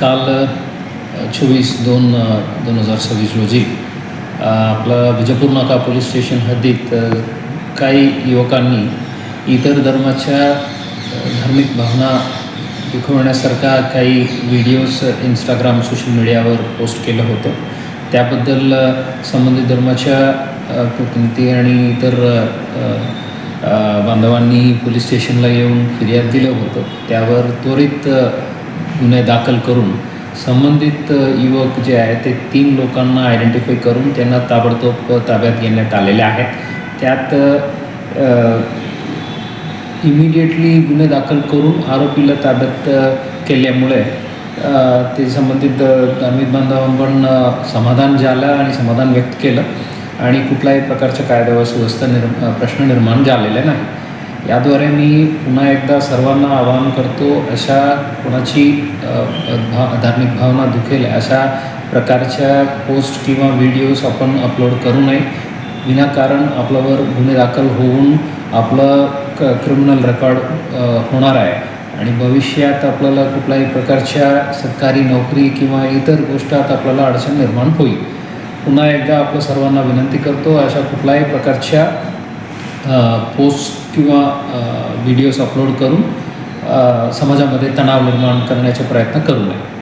काल 24/2/2026 रोजी आपला विजापूर नाका पोलीस स्टेशन हद्दीत काही युवकांनी इतर धर्माच्या धार्मिक भावना दुखवण्यासारखा काही व्हिडिओज इंस्टाग्राम सोशल मीडियावर पोस्ट केलं होतं. त्याबद्दल संबंधित धर्माच्या प्रतिनिधी आणि इतर बांधवांनी पोलीस स्टेशनला येऊन फिर्याद दिलं होतं. त्यावर त्वरित गुन्हे दाखल करून संबंधित युवक जे आहेत ते 3 लोकांना आयडेंटिफाय करून त्यांना ताबडतोब ताब्यात घेण्यात आलेले आहेत. त्यात इमिडिएटली गुन्हे दाखल करून आरोपीला ताब्यात केल्यामुळे ते संबंधित धार्मिक बांधवांना पण समाधान झालं आणि समाधान व्यक्त केलं आणि कुठल्याही प्रकारच्या कायदा व सुव्यवस्था प्रश्न निर्माण झालेला नाही. याद्वारे मी पुन्हा एकदा सर्वांना आवाहन करतो, अशा कोणाची धार्मिक भावना दुखेल अशा प्रकारच्या पोस्ट किंवा व्हिडिओज आपण अपलोड करू नये. विनाकारण आपल्यावर गुन्हे दाखल होऊन आपलं क्रिमिनल रेकॉर्ड होणार आहे आणि भविष्यात आपल्याला कुठल्याही प्रकारच्या सरकारी नोकरी किंवा इतर गोष्टीत आपल्याला अडचण निर्माण होईल. पुन्हा एकदा आपल्या सर्वांना विनंती करतो, अशा कुठल्याही प्रकारच्या पोस्ट किंवा व्हिडिओज अपलोड करून समाजामध्ये तणाव निर्माण करण्याचे प्रयत्न करू नये.